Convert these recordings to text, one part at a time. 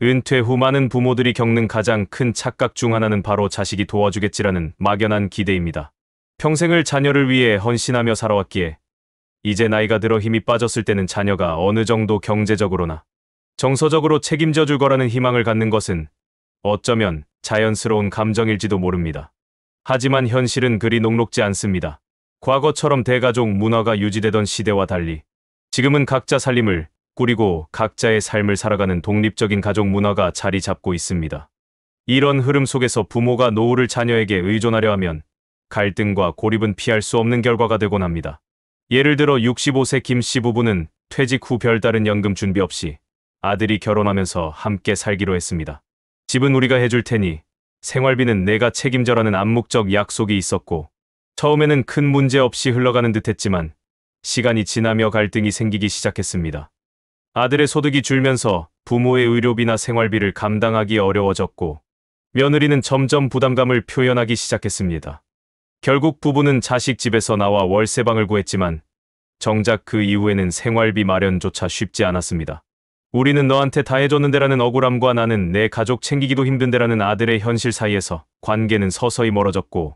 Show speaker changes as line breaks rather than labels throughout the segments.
은퇴 후 많은 부모들이 겪는 가장 큰 착각 중 하나는 바로 자식이 도와주겠지라는 막연한 기대입니다. 평생을 자녀를 위해 헌신하며 살아왔기에 이제 나이가 들어 힘이 빠졌을 때는 자녀가 어느 정도 경제적으로나 정서적으로 책임져 줄 거라는 희망을 갖는 것은 어쩌면 자연스러운 감정일지도 모릅니다. 하지만 현실은 그리 녹록지 않습니다. 과거처럼 대가족 문화가 유지되던 시대와 달리 지금은 각자 살림을 꾸리고 각자의 삶을 살아가는 독립적인 가족 문화가 자리 잡고 있습니다. 이런 흐름 속에서 부모가 노후를 자녀에게 의존하려 하면 갈등과 고립은 피할 수 없는 결과가 되곤 합니다. 예를 들어 65세 김 씨 부부는 퇴직 후 별다른 연금 준비 없이 아들이 결혼하면서 함께 살기로 했습니다. 집은 우리가 해줄 테니 생활비는 내가 책임져라는 암묵적 약속이 있었고 처음에는 큰 문제 없이 흘러가는 듯했지만 시간이 지나며 갈등이 생기기 시작했습니다. 아들의 소득이 줄면서 부모의 의료비나 생활비를 감당하기 어려워졌고 며느리는 점점 부담감을 표현하기 시작했습니다. 결국 부부는 자식 집에서 나와 월세방을 구했지만 정작 그 이후에는 생활비 마련조차 쉽지 않았습니다. 우리는 너한테 다 해줬는데라는 억울함과 나는 내 가족 챙기기도 힘든데라는 아들의 현실 사이에서 관계는 서서히 멀어졌고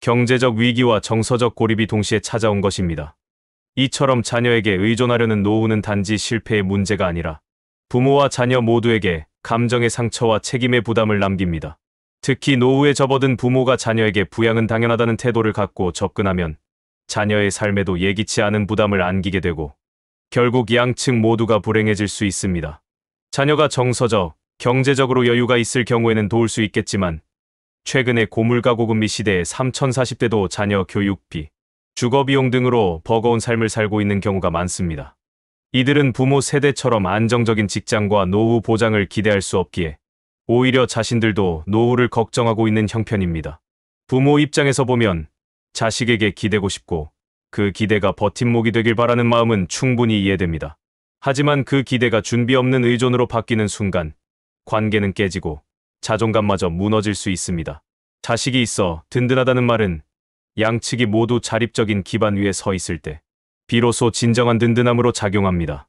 경제적 위기와 정서적 고립이 동시에 찾아온 것입니다. 이처럼 자녀에게 의존하려는 노후는 단지 실패의 문제가 아니라 부모와 자녀 모두에게 감정의 상처와 책임의 부담을 남깁니다. 특히 노후에 접어든 부모가 자녀에게 부양은 당연하다는 태도를 갖고 접근하면 자녀의 삶에도 예기치 않은 부담을 안기게 되고 결국 양측 모두가 불행해질 수 있습니다. 자녀가 정서적, 경제적으로 여유가 있을 경우에는 도울 수 있겠지만 최근의 고물가고금리 시대에 3040대도 자녀 교육비, 주거비용 등으로 버거운 삶을 살고 있는 경우가 많습니다. 이들은 부모 세대처럼 안정적인 직장과 노후 보장을 기대할 수 없기에 오히려 자신들도 노후를 걱정하고 있는 형편입니다. 부모 입장에서 보면 자식에게 기대고 싶고 그 기대가 버팀목이 되길 바라는 마음은 충분히 이해됩니다. 하지만 그 기대가 준비 없는 의존으로 바뀌는 순간 관계는 깨지고 자존감마저 무너질 수 있습니다. 자식이 있어 든든하다는 말은 양측이 모두 자립적인 기반 위에 서 있을 때 비로소 진정한 든든함으로 작용합니다.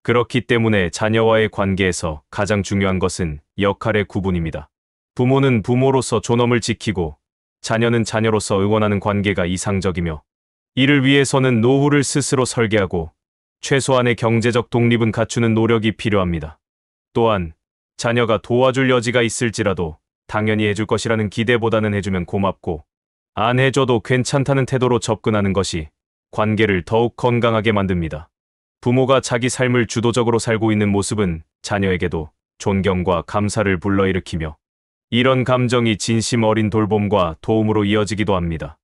그렇기 때문에 자녀와의 관계에서 가장 중요한 것은 역할의 구분입니다. 부모는 부모로서 존엄을 지키고 자녀는 자녀로서 응원하는 관계가 이상적이며 이를 위해서는 노후를 스스로 설계하고 최소한의 경제적 독립은 갖추는 노력이 필요합니다. 또한 자녀가 도와줄 여지가 있을지라도 당연히 해줄 것이라는 기대보다는 해주면 고맙고 안 해줘도 괜찮다는 태도로 접근하는 것이 관계를 더욱 건강하게 만듭니다. 부모가 자기 삶을 주도적으로 살고 있는 모습은 자녀에게도 존경과 감사를 불러일으키며 이런 감정이 진심 어린 돌봄과 도움으로 이어지기도 합니다.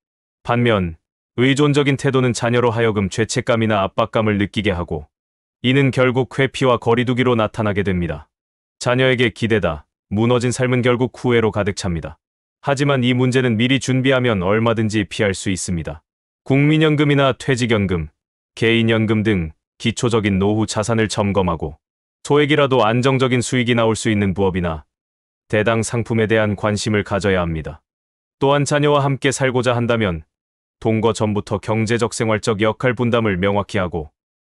반면 의존적인 태도는 자녀로 하여금 죄책감이나 압박감을 느끼게 하고 이는 결국 회피와 거리두기로 나타나게 됩니다. 자녀에게 기대다 무너진 삶은 결국 후회로 가득 찹니다. 하지만 이 문제는 미리 준비하면 얼마든지 피할 수 있습니다. 국민연금이나 퇴직연금, 개인연금 등 기초적인 노후 자산을 점검하고 소액이라도 안정적인 수익이 나올 수 있는 부업이나 대당 상품에 대한 관심을 가져야 합니다. 또한 자녀와 함께 살고자 한다면 동거 전부터 경제적 생활적 역할 분담을 명확히 하고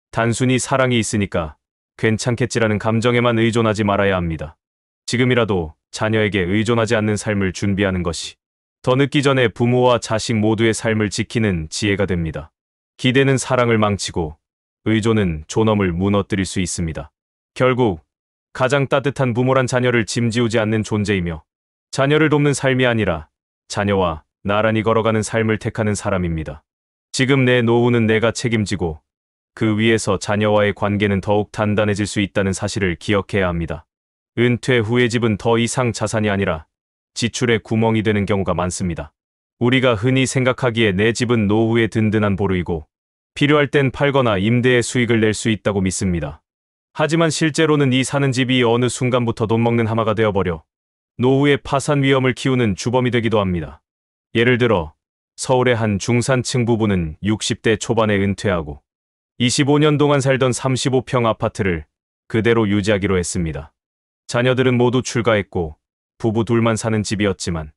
단순히 사랑이 있으니까 괜찮겠지라는 감정에만 의존하지 말아야 합니다. 지금이라도 자녀에게 의존하지 않는 삶을 준비하는 것이 더 늦기 전에 부모와 자식 모두의 삶을 지키는 지혜가 됩니다. 기대는 사랑을 망치고 의존은 존엄을 무너뜨릴 수 있습니다. 결국 가장 따뜻한 부모란 자녀를 짐지우지 않는 존재이며 자녀를 돕는 삶이 아니라 자녀와 나란히 걸어가는 삶을 택하는 사람입니다. 지금 내 노후는 내가 책임지고 그 위에서 자녀와의 관계는 더욱 단단해질 수 있다는 사실을 기억해야 합니다. 은퇴 후의 집은 더 이상 자산이 아니라 지출의 구멍이 되는 경우가 많습니다. 우리가 흔히 생각하기에 내 집은 노후의 든든한 보루이고 필요할 땐 팔거나 임대의 수익을 낼 수 있다고 믿습니다. 하지만 실제로는 이 사는 집이 어느 순간부터 돈 먹는 하마가 되어버려 노후의 파산 위험을 키우는 주범이 되기도 합니다. 예를 들어 서울의 한 중산층 부부는 60대 초반에 은퇴하고 25년 동안 살던 35평 아파트를 그대로 유지하기로 했습니다. 자녀들은 모두 출가했고 부부 둘만 사는 집이었지만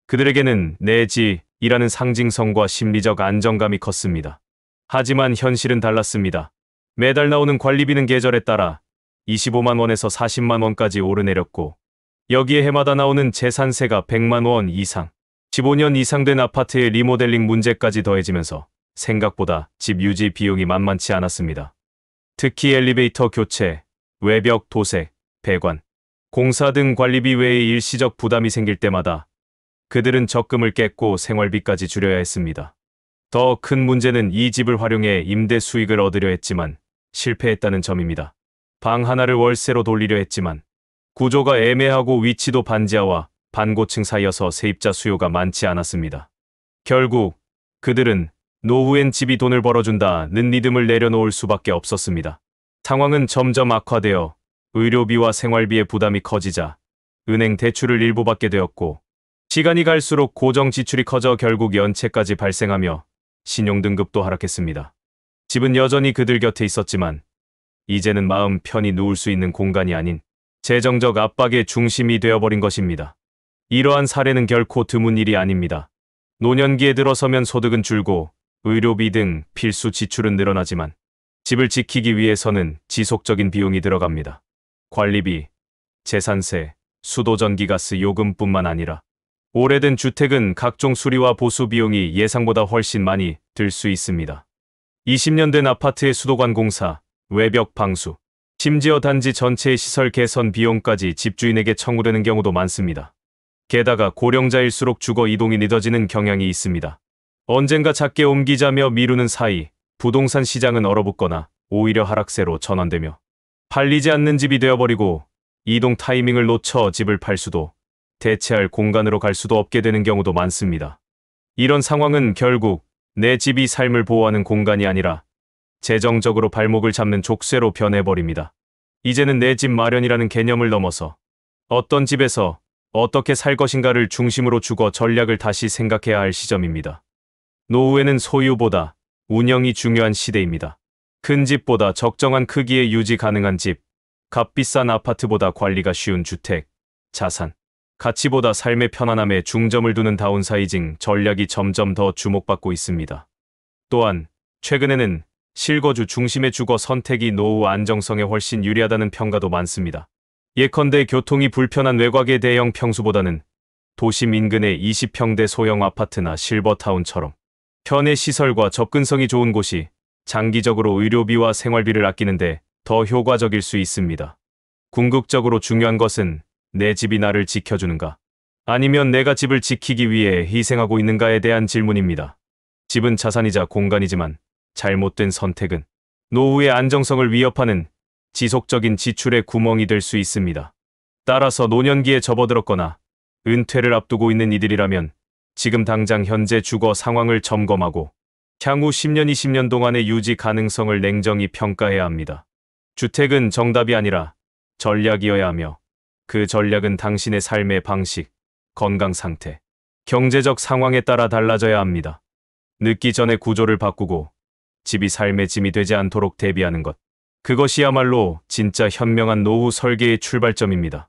그들에게는 내 집이라는 상징성과 심리적 안정감이 컸습니다. 하지만 현실은 달랐습니다. 매달 나오는 관리비는 계절에 따라 25만 원에서 40만 원까지 오르내렸고 여기에 해마다 나오는 재산세가 100만 원 이상, 15년 이상 된 아파트의 리모델링 문제까지 더해지면서 생각보다 집 유지 비용이 만만치 않았습니다. 특히 엘리베이터 교체, 외벽 도색, 배관, 공사 등 관리비 외에 일시적 부담이 생길 때마다 그들은 적금을 깼고 생활비까지 줄여야 했습니다. 더 큰 문제는 이 집을 활용해 임대 수익을 얻으려 했지만 실패했다는 점입니다. 방 하나를 월세로 돌리려 했지만 구조가 애매하고 위치도 반지하와 반고층 사이여서 세입자 수요가 많지 않았습니다. 결국 그들은 노후엔 집이 돈을 벌어준다는 리듬을 내려놓을 수밖에 없었습니다. 상황은 점점 악화되어 의료비와 생활비의 부담이 커지자 은행 대출을 일부 받게 되었고 시간이 갈수록 고정 지출이 커져 결국 연체까지 발생하며 신용등급도 하락했습니다. 집은 여전히 그들 곁에 있었지만 이제는 마음 편히 누울 수 있는 공간이 아닌 재정적 압박의 중심이 되어버린 것입니다. 이러한 사례는 결코 드문 일이 아닙니다. 노년기에 들어서면 소득은 줄고 의료비 등 필수 지출은 늘어나지만 집을 지키기 위해서는 지속적인 비용이 들어갑니다. 관리비, 재산세, 수도 전기가스 요금뿐만 아니라 오래된 주택은 각종 수리와 보수 비용이 예상보다 훨씬 많이 들 수 있습니다. 20년 된 아파트의 수도관 공사, 외벽 방수, 심지어 단지 전체의 시설 개선 비용까지 집주인에게 청구되는 경우도 많습니다. 게다가 고령자일수록 주거 이동이 늦어지는 경향이 있습니다. 언젠가 작게 옮기자며 미루는 사이 부동산 시장은 얼어붙거나 오히려 하락세로 전환되며 팔리지 않는 집이 되어버리고 이동 타이밍을 놓쳐 집을 팔 수도 대체할 공간으로 갈 수도 없게 되는 경우도 많습니다. 이런 상황은 결국 내 집이 삶을 보호하는 공간이 아니라 재정적으로 발목을 잡는 족쇄로 변해버립니다. 이제는 내 집 마련이라는 개념을 넘어서 어떤 집에서 어떻게 살 것인가를 중심으로 주거 전략을 다시 생각해야 할 시점입니다. 노후에는 소유보다 운영이 중요한 시대입니다. 큰 집보다 적정한 크기의 유지 가능한 집, 값비싼 아파트보다 관리가 쉬운 주택, 자산, 가치보다 삶의 편안함에 중점을 두는 다운사이징 전략이 점점 더 주목받고 있습니다. 또한 최근에는 실거주 중심의 주거 선택이 노후 안정성에 훨씬 유리하다는 평가도 많습니다. 예컨대 교통이 불편한 외곽의 대형 평수보다는 도심 인근의 20평대 소형 아파트나 실버타운처럼 현의 시설과 접근성이 좋은 곳이 장기적으로 의료비와 생활비를 아끼는데 더 효과적일 수 있습니다. 궁극적으로 중요한 것은 내 집이 나를 지켜주는가, 아니면 내가 집을 지키기 위해 희생하고 있는가에 대한 질문입니다. 집은 자산이자 공간이지만 잘못된 선택은 노후의 안정성을 위협하는 지속적인 지출의 구멍이 될 수 있습니다. 따라서 노년기에 접어들었거나 은퇴를 앞두고 있는 이들이라면 지금 당장 현재 주거 상황을 점검하고 향후 10년, 20년 동안의 유지 가능성을 냉정히 평가해야 합니다. 주택은 정답이 아니라 전략이어야 하며 그 전략은 당신의 삶의 방식, 건강 상태, 경제적 상황에 따라 달라져야 합니다. 늦기 전에 구조를 바꾸고 집이 삶의 짐이 되지 않도록 대비하는 것. 그것이야말로 진짜 현명한 노후 설계의 출발점입니다.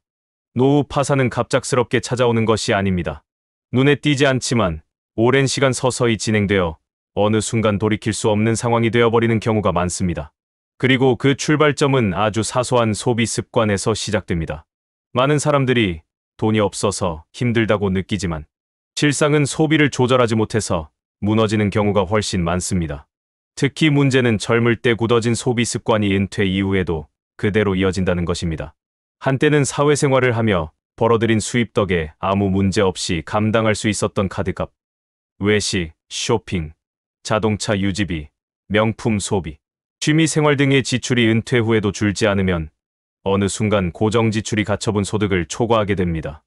노후 파산은 갑작스럽게 찾아오는 것이 아닙니다. 눈에 띄지 않지만 오랜 시간 서서히 진행되어 어느 순간 돌이킬 수 없는 상황이 되어버리는 경우가 많습니다. 그리고 그 출발점은 아주 사소한 소비 습관에서 시작됩니다. 많은 사람들이 돈이 없어서 힘들다고 느끼지만 실상은 소비를 조절하지 못해서 무너지는 경우가 훨씬 많습니다. 특히 문제는 젊을 때 굳어진 소비 습관이 은퇴 이후에도 그대로 이어진다는 것입니다. 한때는 사회생활을 하며 벌어들인 수입 덕에 아무 문제 없이 감당할 수 있었던 카드값, 외식, 쇼핑, 자동차 유지비, 명품 소비, 취미생활 등의 지출이 은퇴 후에도 줄지 않으면 어느 순간 고정지출이 갇혀본 소득을 초과하게 됩니다.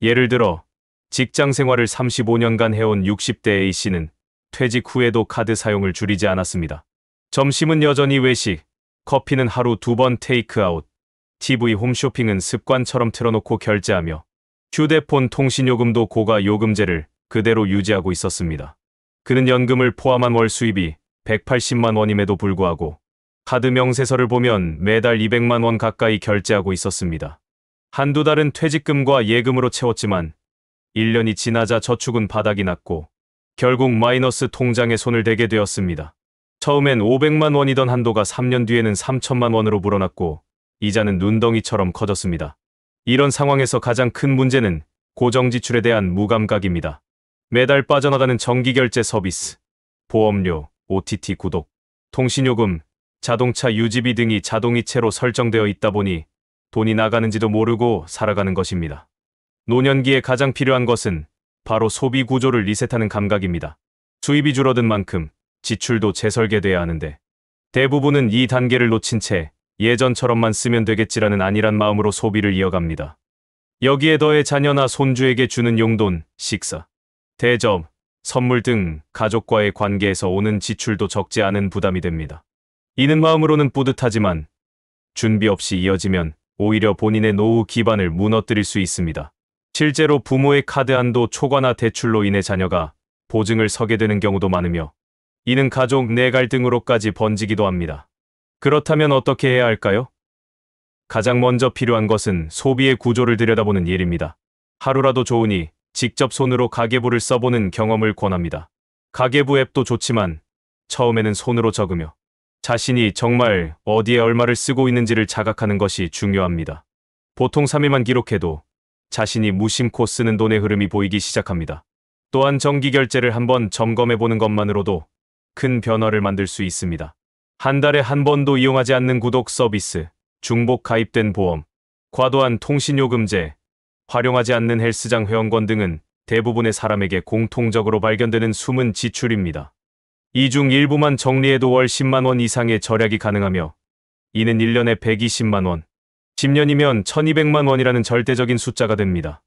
예를 들어 직장 생활을 35년간 해온 60대 A씨는 퇴직 후에도 카드 사용을 줄이지 않았습니다. 점심은 여전히 외식, 커피는 하루 2번 테이크아웃, TV 홈쇼핑은 습관처럼 틀어놓고 결제하며 휴대폰 통신요금도 고가 요금제를 그대로 유지하고 있었습니다. 그는 연금을 포함한 월 수입이 180만 원임에도 불구하고 카드 명세서를 보면 매달 200만 원 가까이 결제하고 있었습니다. 한두 달은 퇴직금과 예금으로 채웠지만 1년이 지나자 저축은 바닥이 났고 결국 마이너스 통장에 손을 대게 되었습니다. 처음엔 500만 원이던 한도가 3년 뒤에는 3천만 원으로 불어났고 이자는 눈덩이처럼 커졌습니다. 이런 상황에서 가장 큰 문제는 고정지출에 대한 무감각입니다. 매달 빠져나가는 정기결제 서비스, 보험료, OTT 구독, 통신요금, 자동차 유지비 등이 자동이체로 설정되어 있다 보니 돈이 나가는지도 모르고 살아가는 것입니다. 노년기에 가장 필요한 것은 바로 소비 구조를 리셋하는 감각입니다. 수입이 줄어든 만큼 지출도 재설계돼야 하는데 대부분은 이 단계를 놓친 채 예전처럼만 쓰면 되겠지라는 안일한 마음으로 소비를 이어갑니다. 여기에 더해 자녀나 손주에게 주는 용돈, 식사, 대접, 선물 등 가족과의 관계에서 오는 지출도 적지 않은 부담이 됩니다. 이는 마음으로는 뿌듯하지만 준비 없이 이어지면 오히려 본인의 노후 기반을 무너뜨릴 수 있습니다. 실제로 부모의 카드 한도 초과나 대출로 인해 자녀가 보증을 서게 되는 경우도 많으며 이는 가족 내 갈등으로까지 번지기도 합니다. 그렇다면 어떻게 해야 할까요? 가장 먼저 필요한 것은 소비의 구조를 들여다보는 일입니다. 하루라도 좋으니 직접 손으로 가계부를 써보는 경험을 권합니다. 가계부 앱도 좋지만 처음에는 손으로 적으며 자신이 정말 어디에 얼마를 쓰고 있는지를 자각하는 것이 중요합니다. 보통 3일만 기록해도 자신이 무심코 쓰는 돈의 흐름이 보이기 시작합니다. 또한 정기결제를 한번 점검해보는 것만으로도 큰 변화를 만들 수 있습니다. 한 달에 한 번도 이용하지 않는 구독 서비스, 중복 가입된 보험, 과도한 통신요금제, 활용하지 않는 헬스장 회원권 등은 대부분의 사람에게 공통적으로 발견되는 숨은 지출입니다. 이 중 일부만 정리해도 월 10만 원 이상의 절약이 가능하며 이는 1년에 120만 원, 10년이면 1200만 원이라는 절대적인 숫자가 됩니다.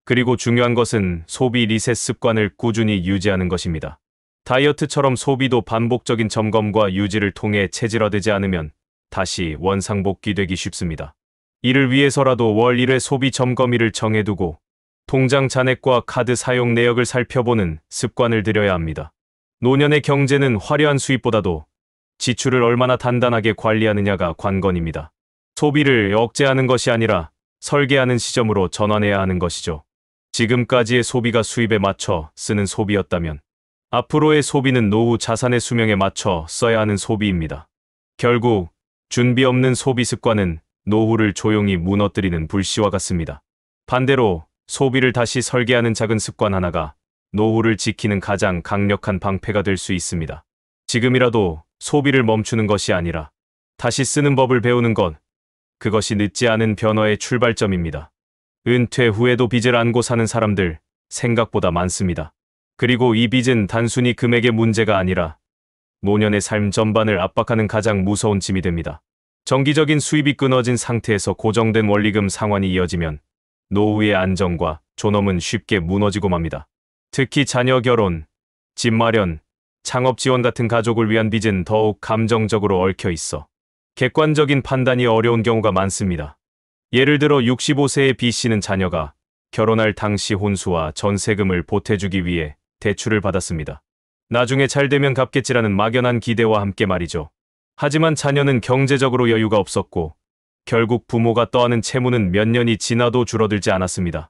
그리고 중요한 것은 소비 리셋 습관을 꾸준히 유지하는 것입니다. 다이어트처럼 소비도 반복적인 점검과 유지를 통해 체질화되지 않으면 다시 원상복귀되기 쉽습니다. 이를 위해서라도 월 1회 소비 점검일을 정해두고 통장 잔액과 카드 사용 내역을 살펴보는 습관을 들여야 합니다. 노년의 경제는 화려한 수입보다도 지출을 얼마나 단단하게 관리하느냐가 관건입니다. 소비를 억제하는 것이 아니라 설계하는 시점으로 전환해야 하는 것이죠. 지금까지의 소비가 수입에 맞춰 쓰는 소비였다면 앞으로의 소비는 노후 자산의 수명에 맞춰 써야 하는 소비입니다. 결국 준비 없는 소비 습관은 노후를 조용히 무너뜨리는 불씨와 같습니다. 반대로 소비를 다시 설계하는 작은 습관 하나가 노후를 지키는 가장 강력한 방패가 될 수 있습니다. 지금이라도 소비를 멈추는 것이 아니라 다시 쓰는 법을 배우는 것, 그것이 늦지 않은 변화의 출발점입니다. 은퇴 후에도 빚을 안고 사는 사람들 생각보다 많습니다. 그리고 이 빚은 단순히 금액의 문제가 아니라 노년의 삶 전반을 압박하는 가장 무서운 짐이 됩니다. 정기적인 수입이 끊어진 상태에서 고정된 원리금 상환이 이어지면 노후의 안정과 존엄은 쉽게 무너지고 맙니다. 특히 자녀 결혼, 집 마련, 창업 지원 같은 가족을 위한 빚은 더욱 감정적으로 얽혀 있어 객관적인 판단이 어려운 경우가 많습니다. 예를 들어 65세의 B씨는 자녀가 결혼할 당시 혼수와 전세금을 보태주기 위해 대출을 받았습니다. 나중에 잘 되면 갚겠지라는 막연한 기대와 함께 말이죠. 하지만 자녀는 경제적으로 여유가 없었고 결국 부모가 떠안은 채무는 몇 년이 지나도 줄어들지 않았습니다.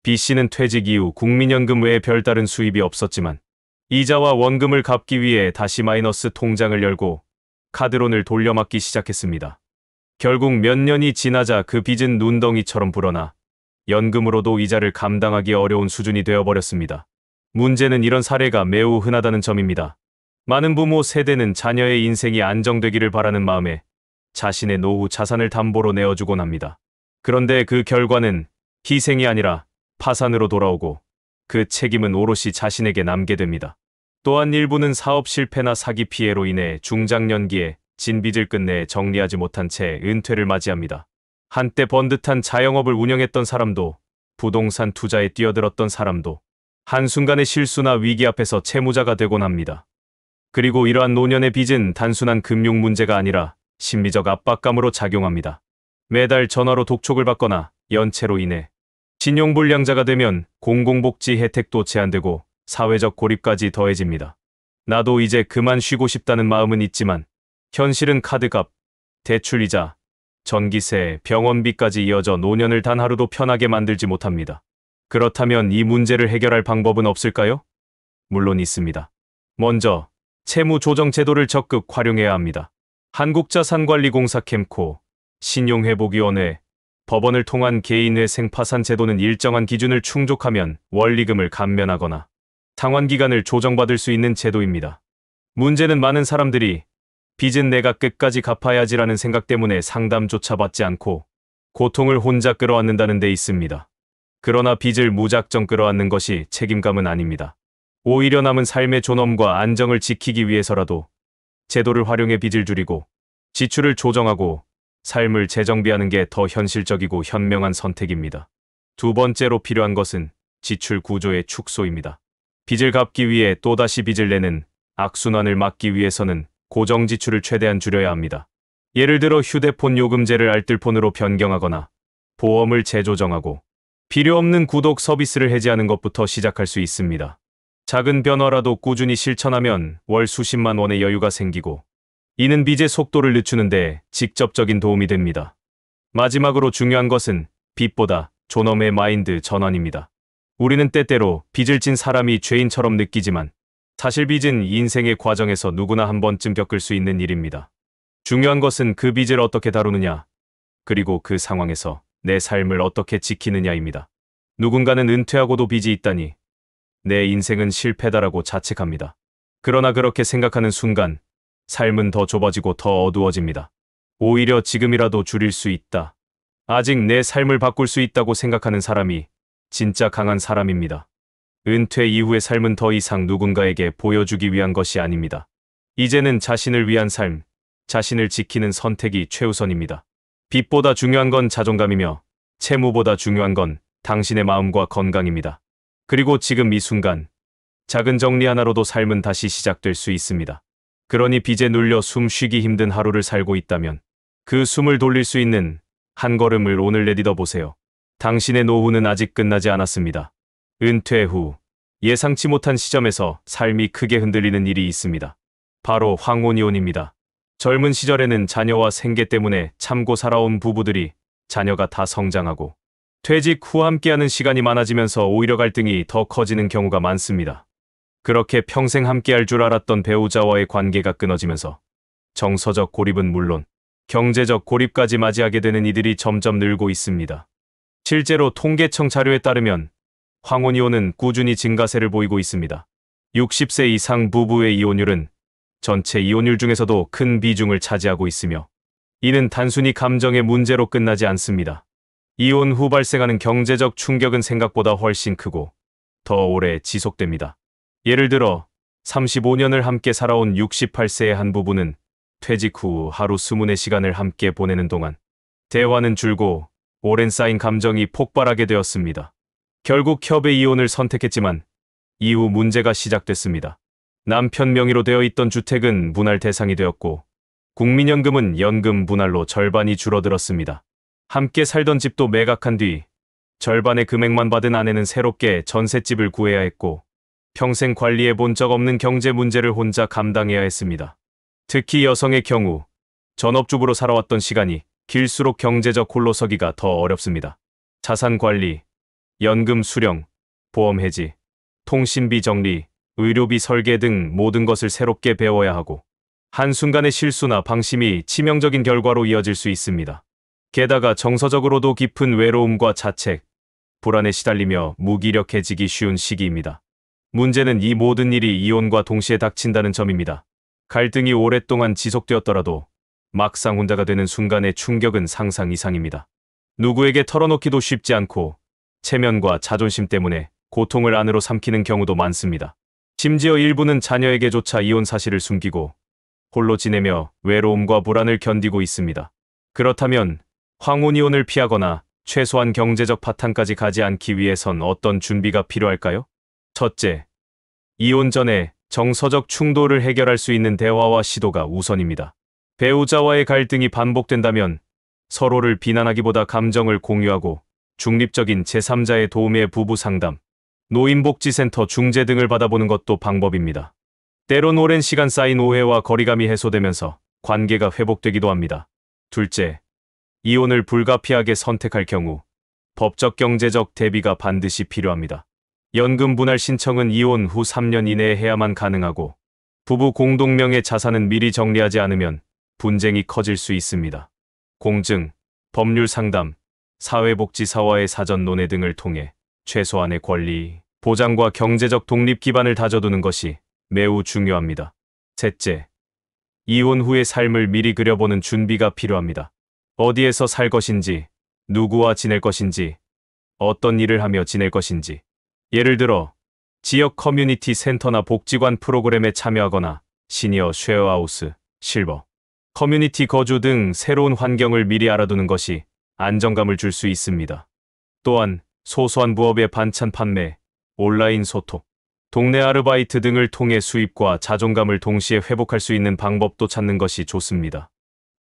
B씨는 퇴직 이후 국민연금 외에 별다른 수입이 없었지만 이자와 원금을 갚기 위해 다시 마이너스 통장을 열고 카드론을 돌려막기 시작했습니다. 결국 몇 년이 지나자 그 빚은 눈덩이처럼 불어나 연금으로도 이자를 감당하기 어려운 수준이 되어버렸습니다. 문제는 이런 사례가 매우 흔하다는 점입니다. 많은 부모 세대는 자녀의 인생이 안정되기를 바라는 마음에 자신의 노후 자산을 담보로 내어주곤 합니다. 그런데 그 결과는 희생이 아니라 파산으로 돌아오고 그 책임은 오롯이 자신에게 남게 됩니다. 또한 일부는 사업 실패나 사기 피해로 인해 중장년기에 진 빚을 끝내 정리하지 못한 채 은퇴를 맞이합니다. 한때 번듯한 자영업을 운영했던 사람도, 부동산 투자에 뛰어들었던 사람도 한순간의 실수나 위기 앞에서 채무자가 되곤 합니다. 그리고 이러한 노년의 빚은 단순한 금융 문제가 아니라 심리적 압박감으로 작용합니다. 매달 전화로 독촉을 받거나 연체로 인해 신용불량자가 되면 공공복지 혜택도 제한되고 사회적 고립까지 더해집니다. 나도 이제 그만 쉬고 싶다는 마음은 있지만 현실은 카드값, 대출이자, 전기세, 병원비까지 이어져 노년을 단 하루도 편하게 만들지 못합니다. 그렇다면 이 문제를 해결할 방법은 없을까요? 물론 있습니다. 먼저 채무조정 제도를 적극 활용해야 합니다. 한국자산관리공사 캠코, 신용회복위원회, 법원을 통한 개인의 생파산 제도는 일정한 기준을 충족하면 원리금을 감면하거나 상환기간을 조정받을 수 있는 제도입니다. 문제는 많은 사람들이 빚은 내가 끝까지 갚아야지라는 생각 때문에 상담조차 받지 않고 고통을 혼자 끌어안는다는 데 있습니다. 그러나 빚을 무작정 끌어안는 것이 책임감은 아닙니다. 오히려 남은 삶의 존엄과 안정을 지키기 위해서라도 제도를 활용해 빚을 줄이고 지출을 조정하고 삶을 재정비하는 게 더 현실적이고 현명한 선택입니다. 두 번째로 필요한 것은 지출 구조의 축소입니다. 빚을 갚기 위해 또다시 빚을 내는 악순환을 막기 위해서는 고정 지출을 최대한 줄여야 합니다. 예를 들어 휴대폰 요금제를 알뜰폰으로 변경하거나 보험을 재조정하고 필요 없는 구독 서비스를 해지하는 것부터 시작할 수 있습니다. 작은 변화라도 꾸준히 실천하면 월 수십만 원의 여유가 생기고 이는 빚의 속도를 늦추는데 직접적인 도움이 됩니다. 마지막으로 중요한 것은 빚보다 존엄의 마인드 전환입니다. 우리는 때때로 빚을 진 사람이 죄인처럼 느끼지만 사실 빚은 인생의 과정에서 누구나 한 번쯤 겪을 수 있는 일입니다. 중요한 것은 그 빚을 어떻게 다루느냐, 그리고 그 상황에서 내 삶을 어떻게 지키느냐입니다. 누군가는 은퇴하고도 빚이 있다니 내 인생은 실패다라고 자책합니다. 그러나 그렇게 생각하는 순간 삶은 더 좁아지고 더 어두워집니다. 오히려 지금이라도 줄일 수 있다. 아직 내 삶을 바꿀 수 있다고 생각하는 사람이 진짜 강한 사람입니다. 은퇴 이후의 삶은 더 이상 누군가에게 보여주기 위한 것이 아닙니다. 이제는 자신을 위한 삶, 자신을 지키는 선택이 최우선입니다. 빚보다 중요한 건 자존감이며 채무보다 중요한 건 당신의 마음과 건강입니다. 그리고 지금 이 순간 작은 정리 하나로도 삶은 다시 시작될 수 있습니다. 그러니 빚에 눌려 숨 쉬기 힘든 하루를 살고 있다면 그 숨을 돌릴 수 있는 한 걸음을 오늘 내딛어 보세요. 당신의 노후는 아직 끝나지 않았습니다. 은퇴 후 예상치 못한 시점에서 삶이 크게 흔들리는 일이 있습니다. 바로 황혼이혼입니다. 젊은 시절에는 자녀와 생계 때문에 참고 살아온 부부들이 자녀가 다 성장하고 퇴직 후 함께하는 시간이 많아지면서 오히려 갈등이 더 커지는 경우가 많습니다. 그렇게 평생 함께할 줄 알았던 배우자와의 관계가 끊어지면서 정서적 고립은 물론 경제적 고립까지 맞이하게 되는 이들이 점점 늘고 있습니다. 실제로 통계청 자료에 따르면 황혼이혼은 꾸준히 증가세를 보이고 있습니다. 60세 이상 부부의 이혼율은 전체 이혼율 중에서도 큰 비중을 차지하고 있으며 이는 단순히 감정의 문제로 끝나지 않습니다. 이혼 후 발생하는 경제적 충격은 생각보다 훨씬 크고 더 오래 지속됩니다. 예를 들어 35년을 함께 살아온 68세의 한 부부는 퇴직 후 하루 24시간을 함께 보내는 동안 대화는 줄고 오랜 쌓인 감정이 폭발하게 되었습니다. 결국 협의 이혼을 선택했지만 이후 문제가 시작됐습니다. 남편 명의로 되어 있던 주택은 분할 대상이 되었고 국민연금은 연금 분할로 절반이 줄어들었습니다. 함께 살던 집도 매각한 뒤 절반의 금액만 받은 아내는 새롭게 전셋집을 구해야 했고 평생 관리해 본 적 없는 경제 문제를 혼자 감당해야 했습니다. 특히 여성의 경우 전업주부로 살아왔던 시간이 길수록 경제적 홀로서기가 더 어렵습니다. 자산 관리, 연금 수령, 보험 해지, 통신비 정리, 의료비 설계 등 모든 것을 새롭게 배워야 하고 한순간의 실수나 방심이 치명적인 결과로 이어질 수 있습니다. 게다가 정서적으로도 깊은 외로움과 자책, 불안에 시달리며 무기력해지기 쉬운 시기입니다. 문제는 이 모든 일이 이혼과 동시에 닥친다는 점입니다. 갈등이 오랫동안 지속되었더라도 막상 혼자가 되는 순간의 충격은 상상 이상입니다. 누구에게 털어놓기도 쉽지 않고 체면과 자존심 때문에 고통을 안으로 삼키는 경우도 많습니다. 심지어 일부는 자녀에게조차 이혼 사실을 숨기고 홀로 지내며 외로움과 불안을 견디고 있습니다. 그렇다면 황혼이혼을 피하거나 최소한 경제적 파탄까지 가지 않기 위해선 어떤 준비가 필요할까요? 첫째, 이혼 전에 정서적 충돌을 해결할 수 있는 대화와 시도가 우선입니다. 배우자와의 갈등이 반복된다면 서로를 비난하기보다 감정을 공유하고 중립적인 제3자의 도움의 부부 상담, 노인복지센터 중재 등을 받아보는 것도 방법입니다. 때론 오랜 시간 쌓인 오해와 거리감이 해소되면서 관계가 회복되기도 합니다. 둘째, 이혼을 불가피하게 선택할 경우 법적 경제적 대비가 반드시 필요합니다. 연금 분할 신청은 이혼 후 3년 이내에 해야만 가능하고 부부 공동명의 자산은 미리 정리하지 않으면 분쟁이 커질 수 있습니다. 공증, 법률 상담, 사회복지사와의 사전 논의 등을 통해 최소한의 권리, 보장과 경제적 독립 기반을 다져두는 것이 매우 중요합니다. 셋째, 이혼 후의 삶을 미리 그려보는 준비가 필요합니다. 어디에서 살 것인지, 누구와 지낼 것인지, 어떤 일을 하며 지낼 것인지. 예를 들어, 지역 커뮤니티 센터나 복지관 프로그램에 참여하거나 시니어 쉐어하우스, 실버, 커뮤니티 거주 등 새로운 환경을 미리 알아두는 것이 안정감을 줄 수 있습니다. 또한 소소한 부업의 반찬 판매, 온라인 소통, 동네 아르바이트 등을 통해 수입과 자존감을 동시에 회복할 수 있는 방법도 찾는 것이 좋습니다.